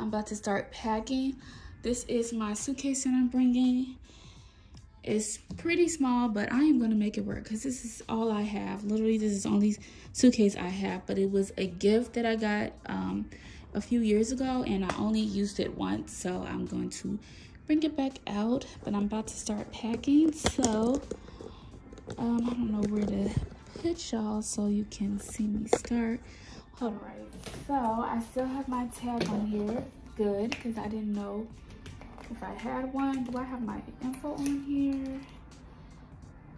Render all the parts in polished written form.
I'm about to start packing. This is my suitcase that I'm bringing. It's pretty small, but I am gonna make it work because this is all I have. Literally, this is the only suitcase I have, but it was a gift that I got a few years ago, and I only used it once, so I'm going to bring it back out. But I'm about to start packing, so I don't know where to put y'all so you can see me start. All right, so I still have my tag on here. Good, because I didn't know if I had one. Do I have my info on here?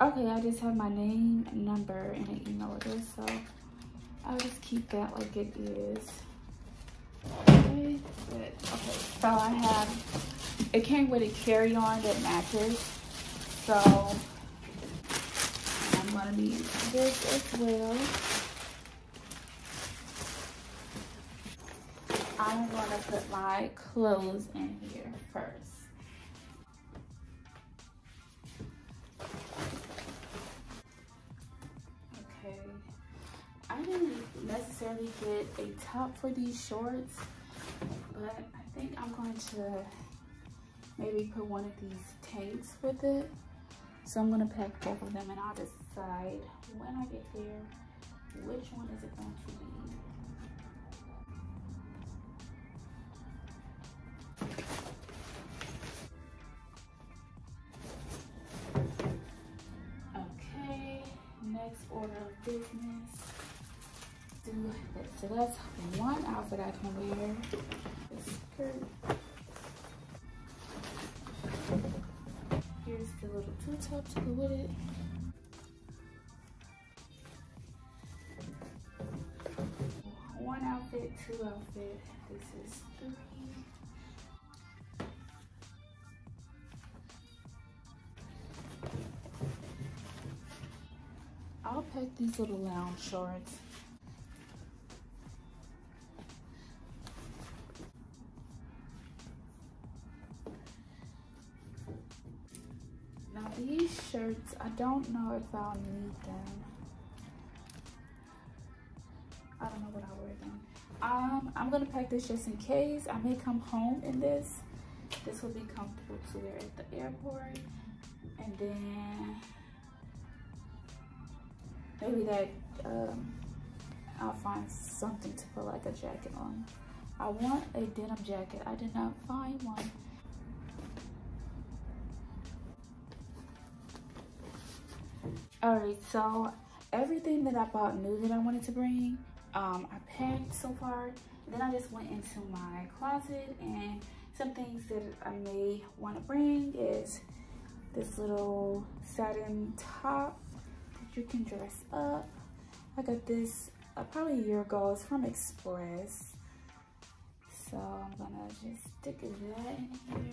Okay, I just have my name, number, and an email address, so I'll just keep that like it is. Okay, good. Okay, so I have, it came with a carry-on that matches, so I'm gonna need this as well. I'm gonna put my clothes in here first. Okay, I didn't necessarily get a top for these shorts, but I think I'm going to maybe put one of these tanks with it. So I'm gonna pack both of them and I'll decide when I get there, which one is it going to be. Next order of business, do this. So that's one outfit I can wear. The skirt. Here's the little two-top to go with it. One outfit, two outfit. This is three. I'll pack these little lounge shorts. Now these shirts, I don't know if I'll need them. I don't know what I'll wear them. I'm gonna pack this just in case. I may come home in this. This will be comfortable to wear at the airport. And then maybe that I'll find something to put like a jacket on. I want a denim jacket. I did not find one. All right, so everything that I bought new that I wanted to bring, I packed so far. Then I just went into my closet, and some things that I may want to bring is this little satin top you can dress up. I got this probably a year ago. It's from Express. So I'm gonna just stick that in here.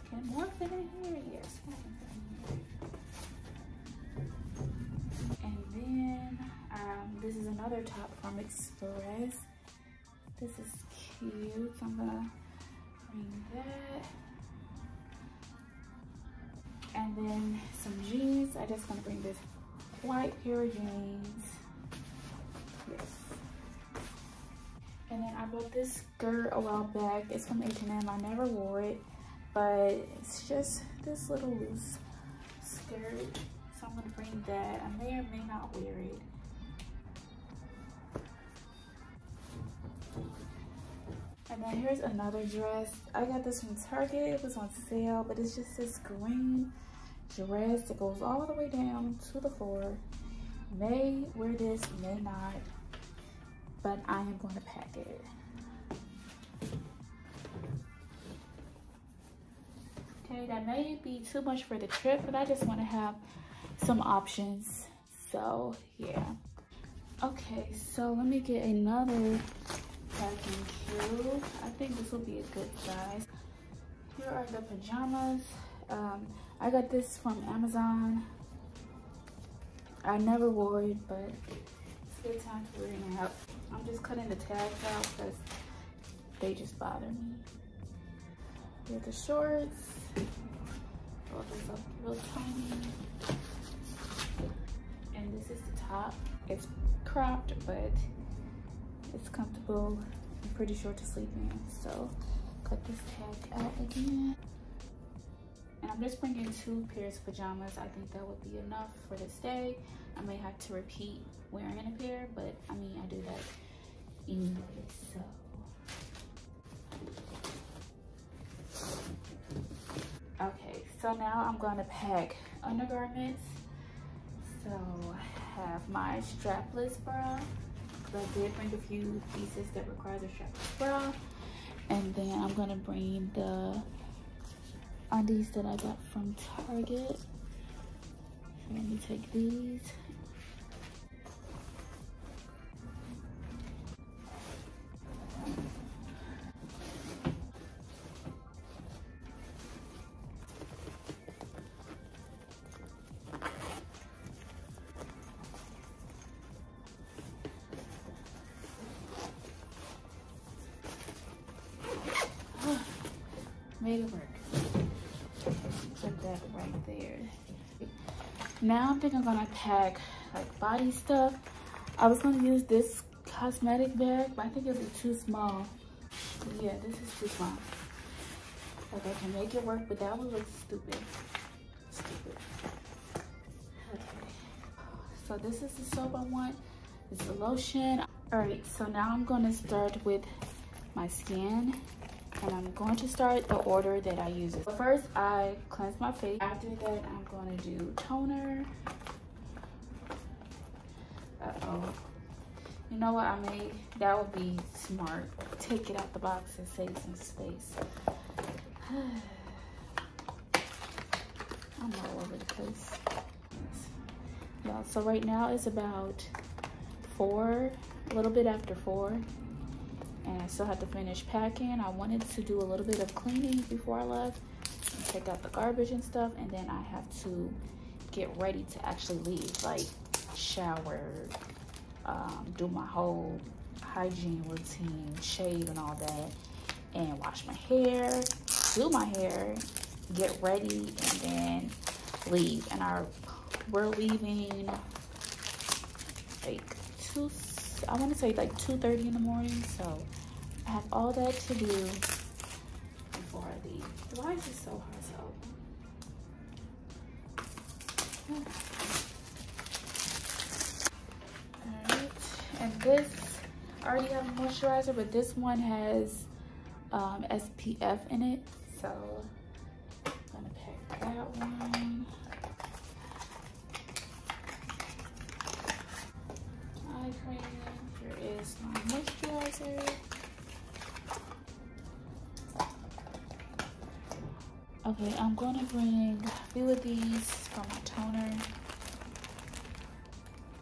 Can more fit in here? Yes, more fit in here. And then this is another top from Express. This is cute. So I'm gonna bring that. And then some jeans. I just want to bring this white pair of jeans. Yes. And then I bought this skirt a while back. It's from H&M. I never wore it, but it's just this little loose skirt. So I'm gonna bring that. I may or may not wear it. And then here's another dress. I got this from Target. It was on sale, but it's just this green dress that goes all the way down to the floor. May wear this, may not, but I am going to pack it. Okay, that may be too much for the trip, but I just want to have some options. So yeah. Okay, so let me get another packing cube. I think this will be a good size. Here are the pajamas. I got this from Amazon. I never wore it, but it's a good time to wear it out. I'm just cutting the tags out because they just bother me. Here are the shorts. Roll this up real tiny. And this is the top. It's cropped, but it's comfortable. I'm pretty sure to sleep in. So cut this tag out again. And I'm just bringing 2 pairs of pajamas. I think that would be enough for this day. I may have to repeat wearing a pair, but I mean, I do that anyway, so. Okay, so now I'm gonna pack undergarments. So I have my strapless bra. I did bring a few pieces that requires a strapless bra. And then I'm gonna bring the undies that I got from Target. Let me take these. Made it work. Put that right there. Now I think I'm gonna pack like body stuff. I was gonna use this cosmetic bag, but I think it'll be too small. Yeah, this is too small. Like I can make it work, but that would look stupid. Stupid. Okay. So this is the soap I want. This is the lotion. All right, so now I'm gonna start with my skin. And I'm going to start the order that I use it. First, I cleanse my face. After that, I'm going to do toner. Uh-oh. You know what? That would be smart. Take it out the box and save some space. I'm all over the place. Yeah, so right now it's about 4, a little bit after 4. And I still have to finish packing. I wanted to do a little bit of cleaning before I left and take out the garbage and stuff, and then I have to get ready to actually leave, like shower, do my whole hygiene routine, shave and all that, and wash my hair, do my hair, get ready, and then leave. And we're leaving like I want to say like 2:30 in the morning, so I have all that to do before I leave. Why is it so hard to open? Alright, and this, I already have a moisturizer, but this one has SPF in it, so I'm gonna pack that one. Eye cream. Here is my moisturizer. Okay, I'm gonna bring a few of these for my toner.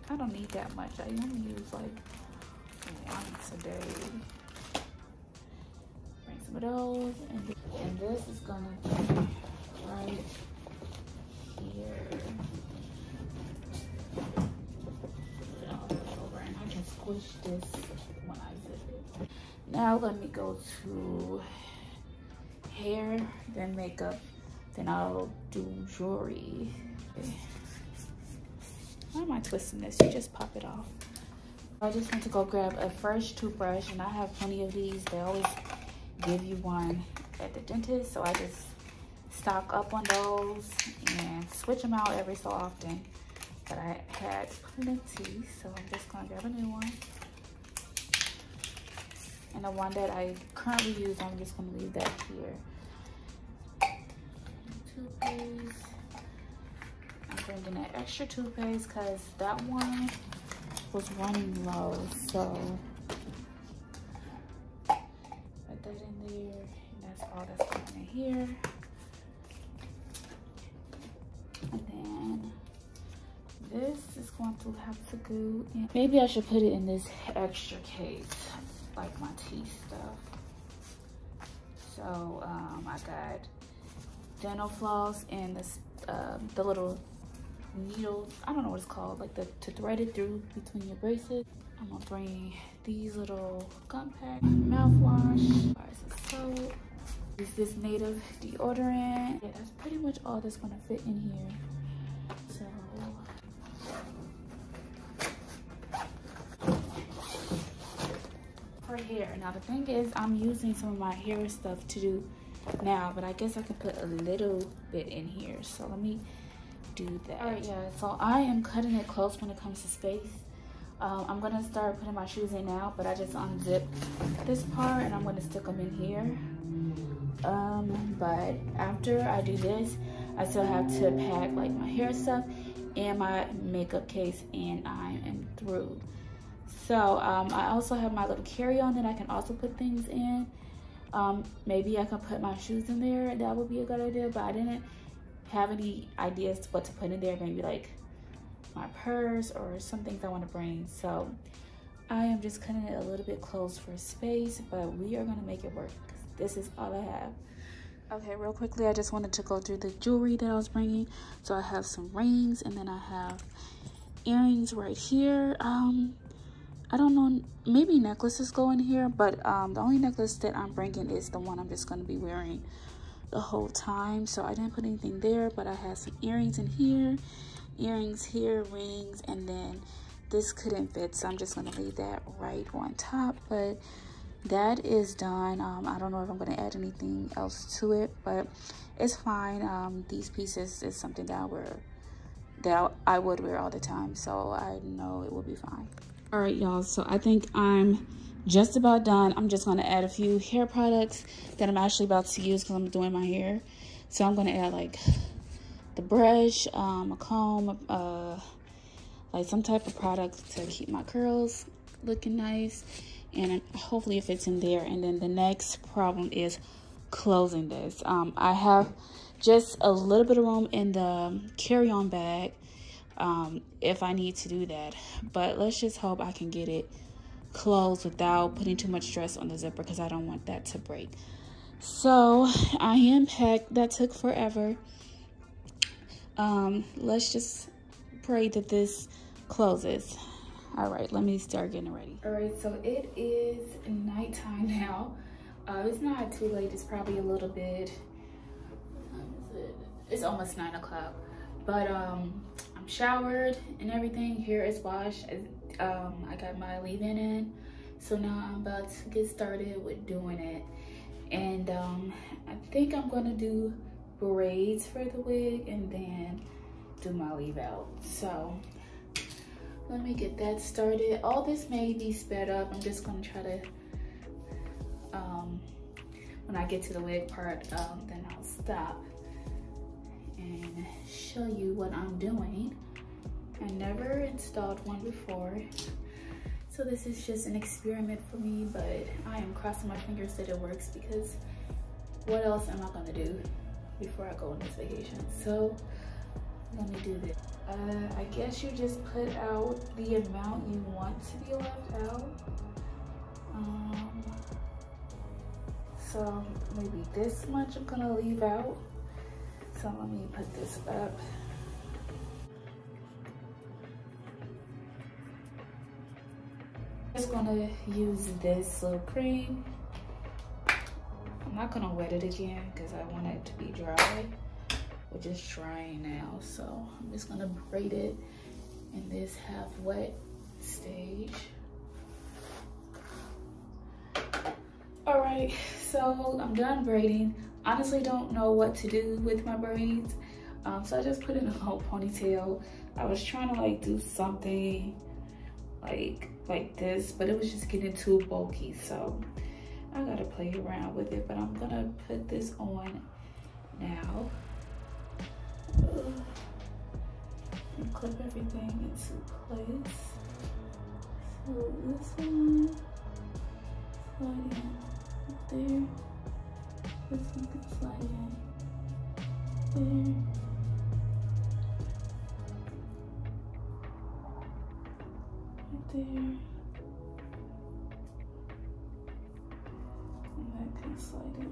I don't need that much. I only use like once a day. Bring some of those, and this is gonna be right here. Squish this when I zip it. Now let me go to hair, then makeup, then I'll do jewelry. Okay. Why am I twisting this? You just pop it off. I just went to go grab a fresh toothbrush, and I have plenty of these. They always give you one at the dentist, so I just stock up on those and switch them out every so often. But I had plenty, so I'm just gonna grab a new one. And the one that I currently use, I'm just gonna leave that here. Toothpaste. I'm bringing an extra toothpaste because that one was running low, so put that in there, and that's all that's going in here. And then this is going to have to go in. Maybe I should put it in this extra case, like my teeth stuff. So I got dental floss and this, the little needles, I don't know what it's called, like to thread it through between your braces. I'm gonna bring these little gum packs, mouthwash, bars of soap. Is this native deodorant. Yeah, that's pretty much all that's gonna fit in here. So for hair. Now the thing is, I'm using some of my hair stuff to do now, but I guess I could put a little bit in here. So let me do that. All right, yeah, so I am cutting it close when it comes to space. I'm gonna start putting my shoes in now, but I just unzipped this part and I'm gonna stick them in here. But after I do this, I still have to pack like my hair stuff and my makeup case, and I am through. So I also have my little carry-on that I can also put things in. Maybe I can put my shoes in there. That would be a good idea, but I didn't have any ideas what to put in there. Maybe like my purse or some things I want to bring. So I am just cutting it a little bit close for space, but we are gonna make it work because this is all I have. Okay, real quickly, I just wanted to go through the jewelry that I was bringing. So I have some rings, and then I have earrings right here. I don't know, maybe necklaces go in here, but the only necklace that I'm bringing is the one I'm just going to be wearing the whole time. So I didn't put anything there, but I have some earrings in here, earrings here, rings, and then this couldn't fit, so I'm just going to leave that right on top. But that is done. I don't know if I'm going to add anything else to it, but it's fine. These pieces is something that I would wear all the time, so I know it will be fine. All right, y'all, so I think I'm just about done. I'm just gonna add a few hair products that I'm actually about to use because I'm doing my hair. So I'm gonna add like the brush, a comb, like some type of product to keep my curls looking nice, and hopefully it fits in there. And then the next problem is closing this. I have just a little bit of room in the carry-on bag if I need to do that, but let's just hope I can get it closed without putting too much stress on the zipper because I don't want that to break. So I am packed. That took forever. Let's just pray that this closes. All right, let me start getting ready. All right, so it is nighttime now. It's not too late. It's probably a little bit, what time is it? It's almost 9 o'clock, but I'm showered and everything. Hair is washed. I got my leave-in in, so now I'm about to get started with doing it. And I think I'm gonna do braids for the wig and then do my leave out. So let me get that started. All this may be sped up. I'm just gonna try to when I get to the wig part, then I'll stop and show you what I'm doing. I never installed one before, so this is just an experiment for me, but I am crossing my fingers that it works because what else am I gonna do before I go on this vacation? So let me do this. I guess you just put out the amount you want to be left out. So maybe this much I'm gonna leave out. So let me put this up. I'm just gonna use this little cream. I'm not gonna wet it again because I want it to be dry, which is drying now. So I'm just gonna braid it in this half wet stage. All right, so I'm done braiding. Honestly, don't know what to do with my braids. So I just put in a whole ponytail. I was trying to like do something like this, but it was just getting too bulky. So I gotta play around with it, but I'm gonna put this on now. And clip everything into place. So this one, slide in there. This one can slide in there. Right there. And that can slide in.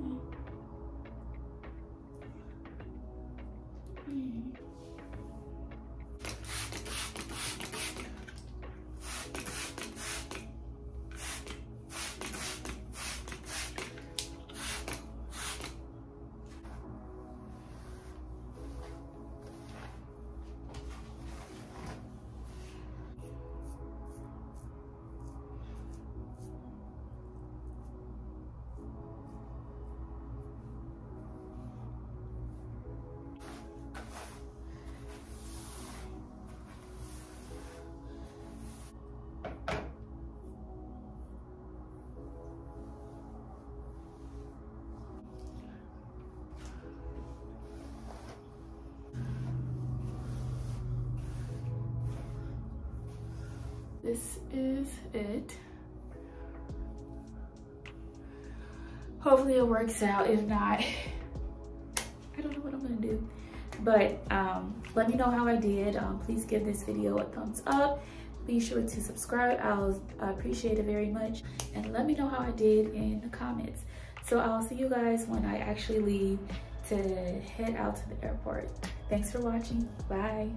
this is it. Hopefully it works out. If not, I don't know what I'm gonna do. But let me know how I did. Please give this video a thumbs up. Be sure to subscribe. I'll appreciate it very much. And let me know how I did in the comments. So I'll see you guys when I actually leave to head out to the airport. Thanks for watching. Bye.